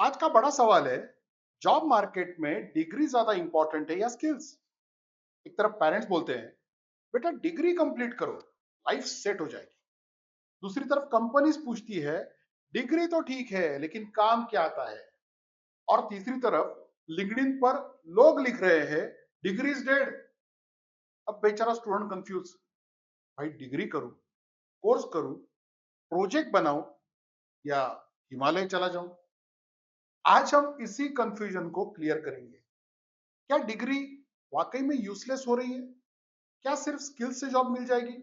आज का बड़ा सवाल है, जॉब मार्केट में डिग्री ज्यादा इंपॉर्टेंट है या स्किल्स। एक तरफ पेरेंट्स बोलते हैं, बेटा डिग्री कंप्लीट करो, लाइफ सेट हो जाएगी। दूसरी तरफ कंपनीज पूछती है, डिग्री तो ठीक है लेकिन काम क्या आता है। और तीसरी तरफ लिंक्डइन पर लोग लिख रहे हैं, डिग्री इज डेड। अब बेचारा स्टूडेंट कंफ्यूज, भाई डिग्री करूं, कोर्स करूं, प्रोजेक्ट बनाऊं या हिमालय चला जाऊं। आज हम इसी कंफ्यूजन को क्लियर करेंगे। क्या डिग्री वाकई में यूजलेस हो रही है? क्या सिर्फ स्किल से जॉब मिल जाएगी?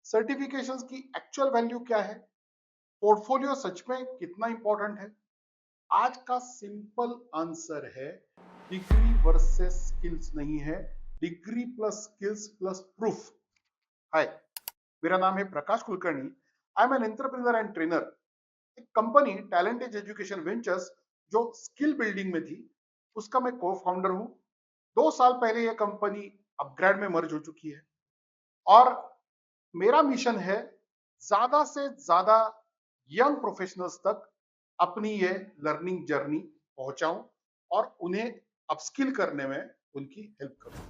सर्टिफिकेशंस की एक्चुअल वैल्यू क्या है? पोर्टफोलियो सच में कितना इंपॉर्टेंट है? आज का सिंपल आंसर है, डिग्री वर्सेस स्किल्स नहीं है, degree plus skills plus proof. Hi, मेरा नाम है Prakash Kulkarni. I am an entrepreneur and trainer. एक company Talent Edge Education Ventures जो स्किल बिल्डिंग में थी, उसका मैं को फाउंडर हूं। 2 साल पहले यह कंपनी अपग्रेड में मर्ज हो चुकी है और मेरा मिशन है ज्यादा से ज्यादा यंग प्रोफेशनल्स तक अपनी ये लर्निंग जर्नी पहुंचाऊं और उन्हें अपस्किल करने में उनकी हेल्प करूं।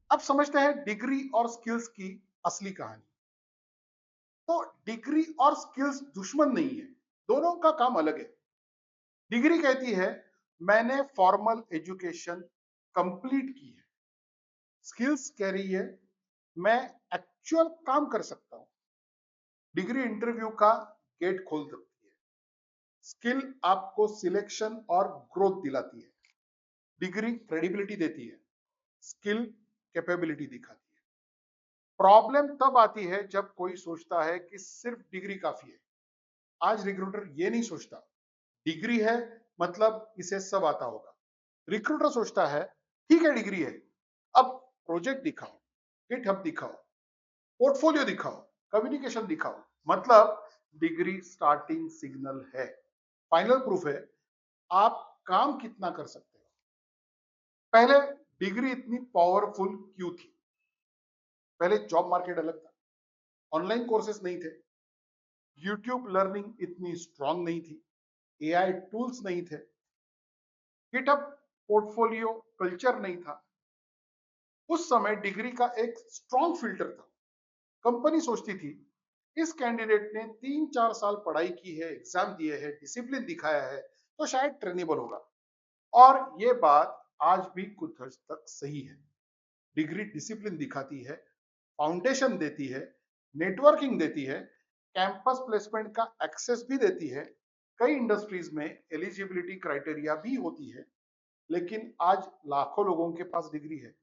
अब समझते हैं डिग्री और स्किल्स की असली कहानी। तो डिग्री और स्किल्स दुश्मन नहीं है, दोनों का काम अलग है। डिग्री कहती है मैंने फॉर्मल एजुकेशन कंप्लीट की है। स्किल्स कह रही है मैं एक्चुअल काम कर सकता हूं। डिग्री इंटरव्यू का गेट खोल सकती है, स्किल आपको सिलेक्शन और ग्रोथ दिलाती है। डिग्री क्रेडिबिलिटी देती है, स्किल कैपेबिलिटी दिखाती है। प्रॉब्लम तब आती है जब कोई सोचता है कि सिर्फ डिग्री काफी है। आज रिक्रूटर ये नहीं सोचता डिग्री है मतलब इसे सब आता होगा। रिक्रूटर सोचता है ठीक है डिग्री है, अब प्रोजेक्ट दिखाओ, गिटहब दिखाओ, पोर्टफोलियो दिखाओ, कम्युनिकेशन दिखाओ। मतलब डिग्री स्टार्टिंग सिग्नल है, फाइनल प्रूफ है आप काम कितना कर सकते हो। पहले डिग्री इतनी पावरफुल क्यों थी? पहले जॉब मार्केट अलग था, ऑनलाइन कोर्सेज नहीं थे, यूट्यूब लर्निंग इतनी स्ट्रांग नहीं थी, एआई टूल्स नहीं थे, गिटहब पोर्टफोलियो कल्चर नहीं था। उस समय डिग्री का एक स्ट्रांग फिल्टर था। कंपनी सोचती थी इस कैंडिडेट ने 3-4 साल पढ़ाई की है, एग्जाम दिए हैं, डिसिप्लिन दिखाया है, तो शायद ट्रेनेबल होगा। और ये बात आज भी कुछ हद तक सही है। डिग्री डिसिप्लिन दिखाती है, फाउंडेशन देती है, नेटवर्किंग देती है, कैंपस प्लेसमेंट का एक्सेस भी देती है। कई इंडस्ट्रीज में एलिजिबिलिटी क्राइटेरिया भी होती है। लेकिन आज लाखों लोगों के पास डिग्री है।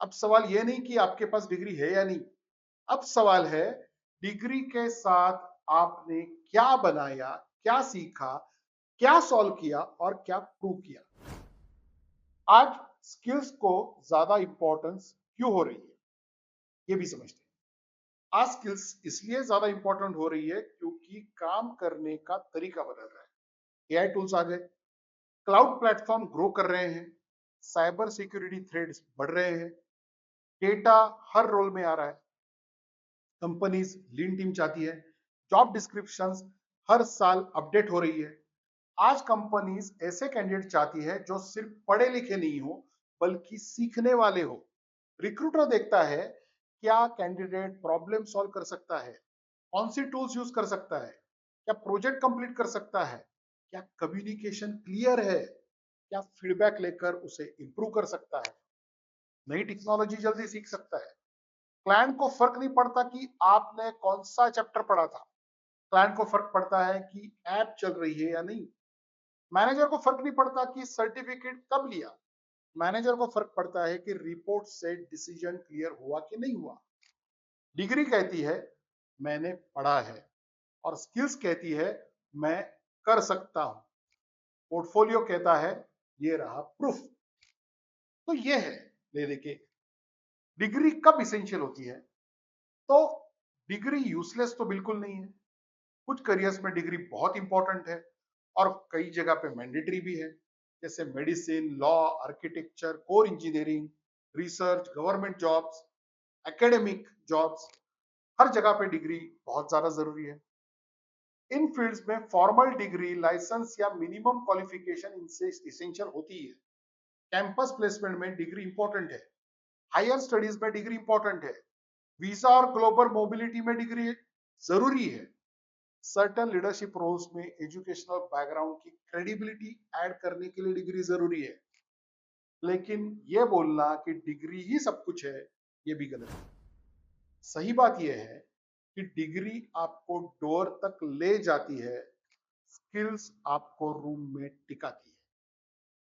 अब सवाल ये नहीं कि आपके पास डिग्री है या नहीं, अब सवाल है डिग्री के साथ आपने क्या बनाया, क्या सीखा, क्या सॉल्व किया और क्या प्रूव किया। आज स्किल्स को ज्यादा इंपॉर्टेंस क्यों हो रही है, ये भी समझते हैं। आज स्किल्स इसलिए ज्यादा इंपॉर्टेंट हो रही है क्योंकि काम करने का तरीका बदल रहा है। एआई टूल्स आ गए, क्लाउड प्लेटफॉर्म ग्रो कर रहे हैं, साइबर सिक्योरिटी थ्रेट्स बढ़ रहे हैं, डेटा हर रोल में आ रहा है। कंपनीज लीन टीम चाहती है, जॉब डिस्क्रिप्शंस हर साल अपडेट हो रही है। आज कंपनीज ऐसे कैंडिडेट चाहती है जो सिर्फ पढ़े लिखे नहीं हो बल्कि सीखने वाले हो। रिक्रूटर देखता है क्या कैंडिडेट प्रॉब्लम सॉल्व कर सकता है, कौन सी टूल्स यूज कर सकता है, क्या प्रोजेक्ट कंप्लीट कर सकता है, क्या कम्युनिकेशन क्लियर है, क्या फीडबैक लेकर उसे इंप्रूव कर सकता है, नई टेक्नोलॉजी जल्दी सीख सकता है। क्लाइंट को फर्क नहीं पड़ता कि आपने कौन सा चैप्टर पढ़ा था, क्लाइंट को फर्क पड़ता है कि ऐप चल रही है या नहीं। मैनेजर को फर्क नहीं पड़ता कि सर्टिफिकेट कब लिया, मैनेजर को फर्क पड़ता है कि रिपोर्ट से डिसीजन क्लियर हुआ कि नहीं हुआ। डिग्री कहती है मैंने पढ़ा है और स्किल्स कहती है मैं कर सकता हूं। पोर्टफोलियो कहता है ये रहा प्रूफ। तो ये है ले लेके डिग्री कब इसेंशियल होती है। तो डिग्री यूजलेस तो बिल्कुल नहीं है। कुछ करियर्स में डिग्री बहुत इंपॉर्टेंट है और कई जगह पे मैंडेटरी भी है, जैसे medicine, law, architecture, core engineering, research, government jobs, academic jobs, हर जगह पे डिग्री बहुत ज्यादा जरूरी है। इन फील्ड्स में फॉर्मल डिग्री, लाइसेंस या मिनिमम क्वालिफिकेशन इनसे इसेंशियल होती है। कैंपस प्लेसमेंट में डिग्री इंपॉर्टेंट है, हायर स्टडीज में डिग्री इंपॉर्टेंट है, वीजा और ग्लोबल मोबिलिटी में डिग्री जरूरी है। सर्टन लीडरशिप रोल्स में एजुकेशनल बैकग्राउंड की क्रेडिबिलिटी ऐड करने के लिए डिग्री जरूरी है। लेकिन ये बोलना कि डिग्री ही सब कुछ है, ये भी गलत है। सही बात यह है कि डिग्री आपको डोर तक ले जाती है, स्किल्स आपको रूम में टिकाती है,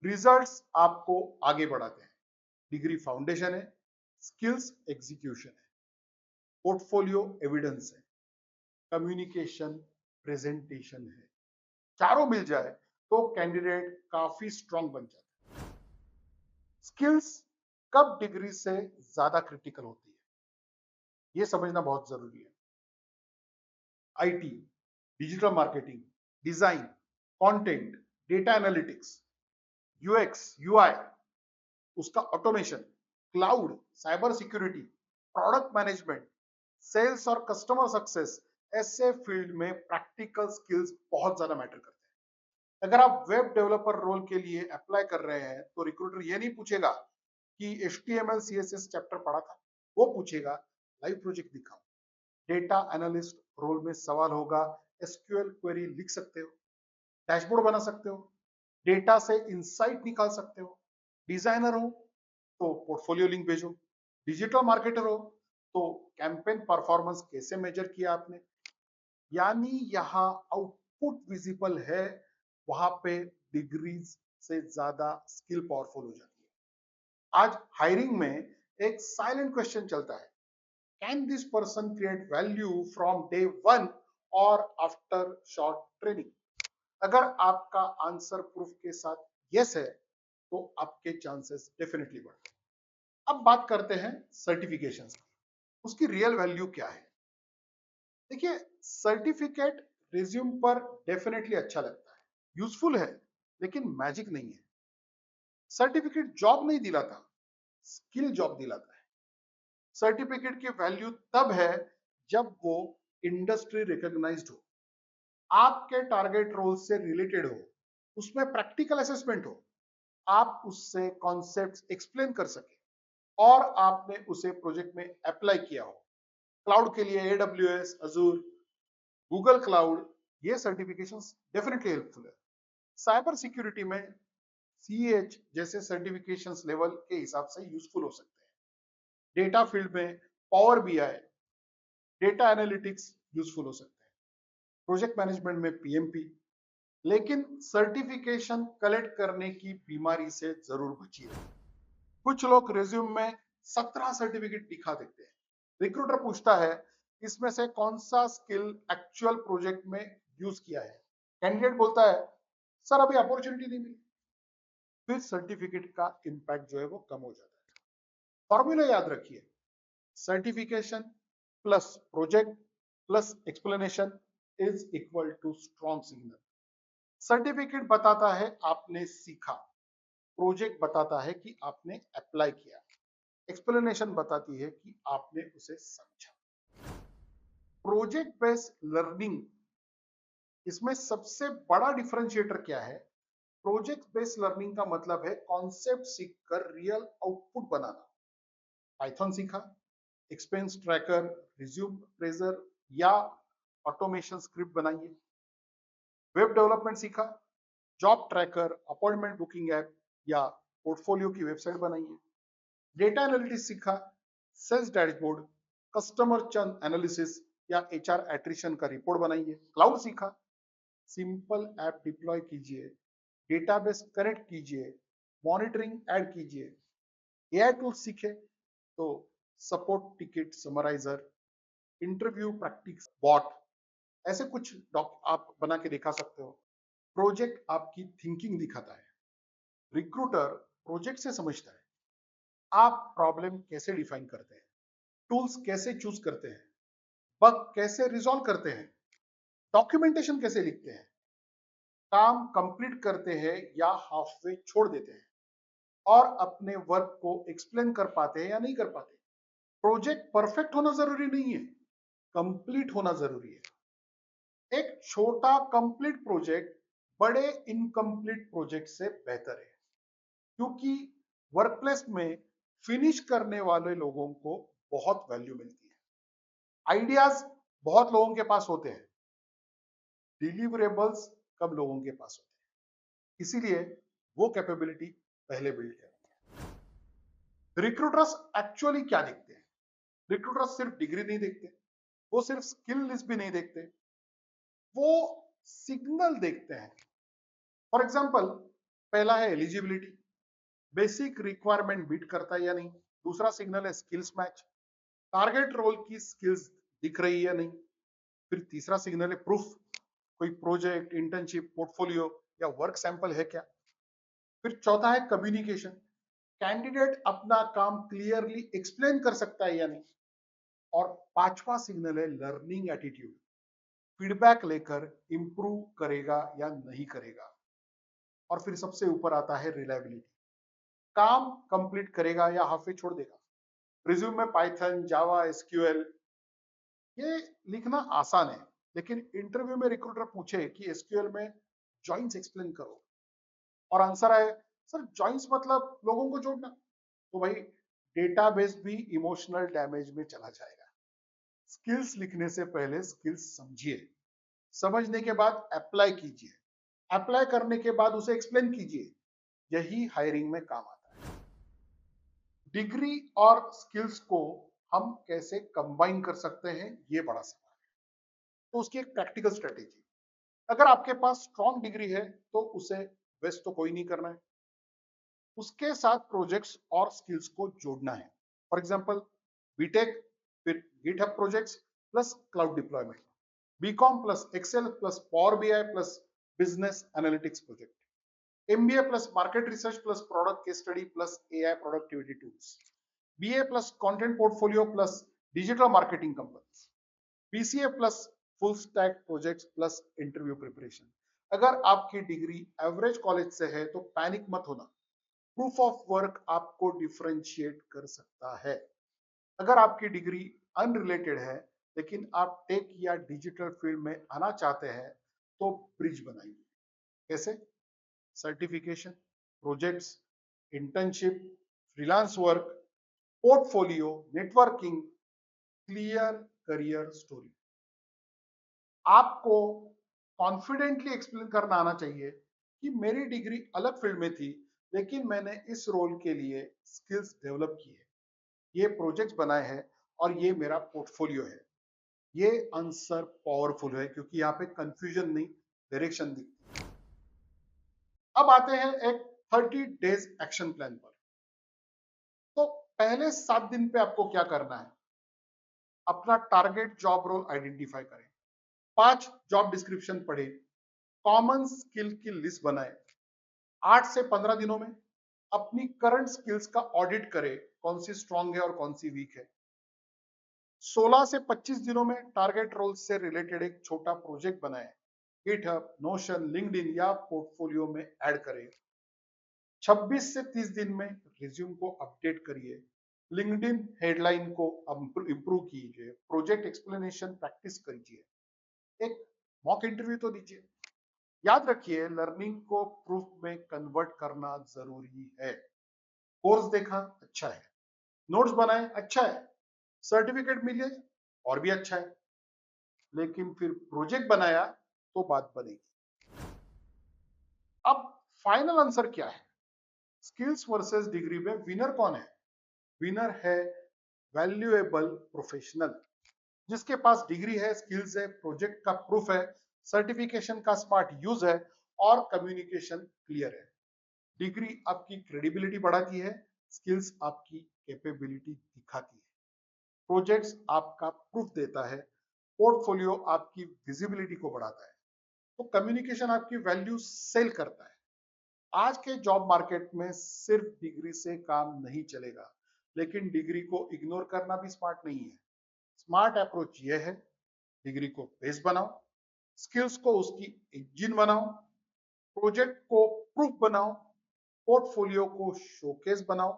रिजल्ट्स आपको आगे बढ़ाते हैं। डिग्री फाउंडेशन है, स्किल्स एग्जीक्यूशन है, पोर्टफोलियो एविडेंस है, कम्युनिकेशन प्रेजेंटेशन है। चारों मिल जाए तो कैंडिडेट काफी स्ट्रांग बन जाता है। स्किल्स कब डिग्री से ज्यादा क्रिटिकल होती है, ये समझना बहुत जरूरी है। IT, digital marketing, design, content, data analytics, UX, UI, उसका automation, cloud, cyber security, product management, sales और कस्टमर सक्सेस, ऐसे फील्ड में प्रैक्टिकल स्किल्स बहुत ज्यादा मैटर करते हैं। अगर आप वेब डेवलपर रोल के लिए अप्लाई कर रहे हैं तो रिक्रूटर ये नहीं पूछेगा कि HTML CSS चैप्टर पढ़ा था, वो पूछेगा लाइव प्रोजेक्ट दिखाओ। डेटा एनालिस्ट रोल में सवाल होगा SQL क्वेरी लिख सकते हो, डैशबोर्ड बना सकते हो, डेटा से इंसाइट निकाल सकते हो। डिजाइनर हो तो पोर्टफोलियो लिंक भेजो, डिजिटल मार्केटर हो तो कैंपेन परफॉर्मेंस कैसे मेजर किया आपने। यानी यहाँ आउटपुट विजिबल है, वहां पे डिग्रीज से ज्यादा स्किल पावरफुल हो जाती है। आज हायरिंग में एक साइलेंट क्वेश्चन चलता है, can this person create value from day one और आफ्टर शॉर्ट ट्रेनिंग। अगर आपका आंसर प्रूफ के साथ यस है तो आपके चांसेस डेफिनेटली बढ़ते हैं। अब बात करते हैं सर्टिफिकेशंस की, उसकी रियल वैल्यू क्या है। देखिए, सर्टिफिकेट रिज्यूम पर डेफिनेटली अच्छा लगता है, यूजफुल है, लेकिन मैजिक नहीं है। सर्टिफिकेट जॉब नहीं दिलाता, स्किल जॉब दिलाता है। सर्टिफिकेट की वैल्यू तब है जब वो इंडस्ट्री रिकॉग्नाइज्ड हो, आपके टारगेट रोल से रिलेटेड हो, उसमें प्रैक्टिकल असेसमेंट हो, आप उससे कॉन्सेप्ट्स एक्सप्लेन कर सके और आपने उसे प्रोजेक्ट में अप्लाई किया हो। क्लाउड के लिए AWS, अजूर, गूगल क्लाउड, ये सर्टिफिकेशंस डेफिनेटली हेल्पफुल है। साइबर सिक्योरिटी में CH जैसे सर्टिफिकेशंस लेवल के हिसाब से यूजफुल हो सकते हैं। डेटा फील्ड में power BI, data analytics useful हो सकते हैं। प्रोजेक्ट मैनेजमेंट में PMP। लेकिन सर्टिफिकेशन कलेक्ट करने की बीमारी से जरूर बचिए। कुछ लोग रिज्यूम में 17 सर्टिफिकेट दिखा देते हैं। रिक्रूटर पूछता है इसमें से कौन सा स्किल एक्चुअल प्रोजेक्ट में यूज किया है। कैंडिडेट बोलता है सर अभी अपॉर्चुनिटी नहीं मिली। फिर सर्टिफिकेट का इम्पैक्ट जो है वो कम हो जाता है। फॉर्मूला याद रखिए, certification plus project plus explanation is equal to strong signal. Certificate बताता है आपने सीखा, प्रोजेक्ट बताता है कि आपने अप्लाई किया, एक्सप्लेनेशन बताती है कि आपने उसे समझा। प्रोजेक्ट बेस्ड लर्निंग, इसमें सबसे बड़ा डिफरेंशिएटर क्या है। प्रोजेक्ट बेस्ड लर्निंग का मतलब है कॉन्सेप्ट सीखकर रियल आउटपुट बनाना। पाइथन सीखा, एक्सपेंस ट्रैकर, रिज्यूम प्रेजर या ऑटोमेशन स्क्रिप्ट बनाइए। वेब डेवलपमेंट सीखा, job tracker, appointment booking app या पोर्टफोलियो की वेबसाइट बनाइए। डेटा एनालिटिक्स सीखा, sales dashboard, customer churn analysis या HR एट्रिशन का रिपोर्ट बनाइए। क्लाउड सीखा, सिंपल ऐप डिप्लॉय कीजिए, डेटाबेस कनेक्ट कीजिए, मॉनिटरिंग ऐड कीजिए। AI टूल्स सीखे तो support ticket summariser, interview practice bot, ऐसे कुछ डॉक आप बना के दिखा सकते हो। प्रोजेक्ट आपकी थिंकिंग दिखाता है, रिक्रूटर प्रोजेक्ट से समझता है। आप प्रॉब्लम कैसे डिफाइन करते हैं, टूल्स कैसे चूज करते हैं, बग कैसे रिजॉल्व करते हैं, डॉक्यूमेंटेशन कैसे लिखते हैं, काम कंप्लीट करते हैं या हाफ वे छोड़ देते हैं, और अपने वर्क को एक्सप्लेन कर पाते हैं या नहीं कर पाते। प्रोजेक्ट परफेक्ट होना जरूरी नहीं है, कंप्लीट होना जरूरी है। एक छोटा कंप्लीट प्रोजेक्ट बड़े इनकम्प्लीट प्रोजेक्ट से बेहतर है, क्योंकि वर्कप्लेस में फिनिश करने वाले लोगों को बहुत वैल्यू मिलती है। आइडियाज बहुत लोगों के पास होते हैं, डिलीवरेबल्स कम लोगों के पास होते हैं, इसीलिए वो कैपेबिलिटी पहले बिल्ड करनी है। रिक्रूटर्स एक्चुअली क्या देखते हैं? रिक्रूटर्स सिर्फ डिग्री नहीं देखते, वो सिर्फ स्किल लिस्ट भी नहीं देखते, वो सिग्नल देखते हैं। फॉर एग्जाम्पल, पहला है एलिजिबिलिटी, बेसिक रिक्वायरमेंट बीट करता है या नहीं। दूसरा सिग्नल है स्किल्स मैच, टारगेट रोल की स्किल्स दिख रही है या नहीं। फिर तीसरा सिग्नल है प्रूफ, कोई प्रोजेक्ट, इंटर्नशिप, पोर्टफोलियो या वर्क सैंपल है क्या। फिर चौथा है कम्युनिकेशन, कैंडिडेट अपना काम क्लियरली एक्सप्लेन कर सकता है या नहीं। और पांचवा सिग्नल है लर्निंग एटीट्यूड, फीडबैक लेकर इंप्रूव करेगा या नहीं करेगा। और फिर सबसे ऊपर आता है रिलायबिलिटी, काम कंप्लीट करेगा या हाफ छोड़ देगा। रिज्यूम में पाइथन, जावा, एसक्यूएल ये लिखना आसान है, लेकिन इंटरव्यू में रिक्रूटर पूछे कि एसक्यूएल में जॉइंस एक्सप्लेन करो, और आंसर है सर जॉइंस मतलब लोगों को जोड़ना, तो भाई डेटाबेस भी इमोशनल डैमेज में चला जाएगा। स्किल्स लिखने से पहले स्किल्स समझिए, समझने के बाद अप्लाई कीजिए, अप्लाई करने के बाद उसे एक्सप्लेन कीजिए। यही हायरिंग में काम आता है। डिग्री और स्किल्स को हम कैसे कंबाइन कर सकते हैं, ये बड़ा सवाल है। तो उसकी एक प्रैक्टिकल स्ट्रेटेजी, अगर आपके पास स्ट्रॉन्ग डिग्री है तो उसे वेस्ट तो कोई नहीं करना है, उसके साथ प्रोजेक्ट्स और स्किल्स को जोड़ना है। फॉर एग्जांपल, बीटेक फिर GitHub projects plus cloud deployment, BCom plus Excel plus Power BI plus business analytics project, MBA plus market research plus product case study plus AI productivity tools, BA plus content portfolio plus digital marketing companies, BCA plus full stack projects plus interview preparation. अगर आपकी degree average college से है तो panic मत होना, proof of work आपको differentiate कर सकता है। अगर आपकी डिग्री अनरिलेटेड है लेकिन आप टेक या डिजिटल फील्ड में आना चाहते हैं तो ब्रिज बनाइए। कैसे? Certification, projects, internship, freelance work, portfolio, networking, clear career story. आपको कॉन्फिडेंटली एक्सप्लेन करना आना चाहिए कि मेरी डिग्री अलग फील्ड में थी, लेकिन मैंने इस रोल के लिए स्किल्स डेवलप की है, ये प्रोजेक्ट्स बनाए हैं और ये मेरा पोर्टफोलियो है। ये आंसर पावरफुल है क्योंकि यहाँ पे कंफ्यूजन नहीं, डायरेक्शन दिखती है। अब आते हैं एक 30 डेज एक्शन प्लान पर। तो पहले 7 दिन पे आपको क्या करना है? अपना टारगेट जॉब रोल आइडेंटिफाई करें, 5 जॉब डिस्क्रिप्शन पढ़े, कॉमन स्किल की लिस्ट बनाए, 8 से 15 दिनों में अपनी करंट स्किल्स का ऑडिट करें, कौन सी स्ट्रांग है और कौन सी वीक है। 16 से 25 दिनों में टारगेट रोल से रिलेटेड एक छोटा प्रोजेक्ट बनाए, गिटहब, नोशन, लिंक्डइन या पोर्टफोलियो में ऐड करें। 26 से 30 दिन में रिज्यूम को अपडेट करिए, लिंक्डइन हेडलाइन को इंप्रूव कीजिए, प्रोजेक्ट एक्सप्लेनेशन प्रैक्टिस कीजिए, एक मॉक इंटरव्यू तो दीजिए। याद रखिए, लर्निंग को प्रूफ में कन्वर्ट करना जरूरी है। कोर्स देखा अच्छा है, नोट्स बनाए अच्छा है, सर्टिफिकेट मिले और भी अच्छा है, लेकिन फिर प्रोजेक्ट बनाया तो बात बनेगी। अब फाइनल आंसर क्या है? स्किल्स वर्सेस डिग्री में विनर कौन है? विनर है वैल्यूएबल प्रोफेशनल, जिसके पास डिग्री है, स्किल्स है, प्रोजेक्ट का प्रूफ है, सर्टिफिकेशन का स्मार्ट यूज है और कम्युनिकेशन क्लियर है। डिग्री आपकी क्रेडिबिलिटी बढ़ाती है, स्किल्स आपकी कैपेबिलिटी दिखाती है, प्रोजेक्ट्स आपका प्रूफ देता है, पोर्टफोलियो आपकी विजिबिलिटी को बढ़ाता है, तो कम्युनिकेशन आपकी वैल्यू सेल करता है। आज के जॉब मार्केट में सिर्फ डिग्री से काम नहीं चलेगा, लेकिन डिग्री को इग्नोर करना भी स्मार्ट नहीं है। स्मार्ट अप्रोच यह है, डिग्री को बेस बनाओ, स्किल्स को उसकी इंजन बनाओ, प्रोजेक्ट को प्रूफ बनाओ, पोर्टफोलियो को शोकेस बनाओ।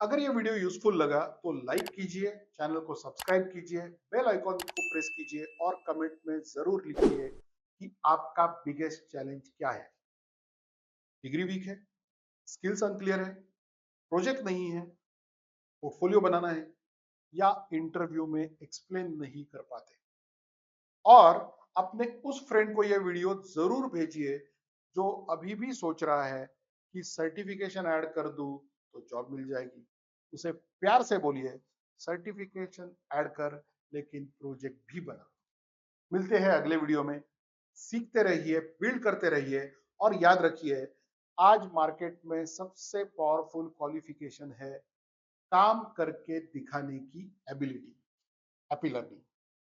अगर ये वीडियो यूजफुल लगा तो लाइक कीजिए, चैनल को सब्सक्राइब कीजिए, बेल आइकॉन को प्रेस कीजिए और कमेंट में जरूर लिखिए कि आपका बिगेस्ट चैलेंज क्या है। डिग्री वीक है, स्किल्स अनक्लियर है, प्रोजेक्ट नहीं है, पोर्टफोलियो बनाना है, या इंटरव्यू में एक्सप्लेन नहीं कर पाते। और अपने उस फ्रेंड को यह वीडियो जरूर भेजिए जो अभी भी सोच रहा है कि सर्टिफिकेशन ऐड कर दूं तो जॉब मिल जाएगी। उसे प्यार से बोलिए, सर्टिफिकेशन ऐड कर लेकिन प्रोजेक्ट भी बना। मिलते हैं अगले वीडियो में। सीखते रहिए, बिल्ड करते रहिए, और याद रखिए, आज मार्केट में सबसे पावरफुल क्वालिफिकेशन है काम करके दिखाने की एबिलिटी। Happy learning.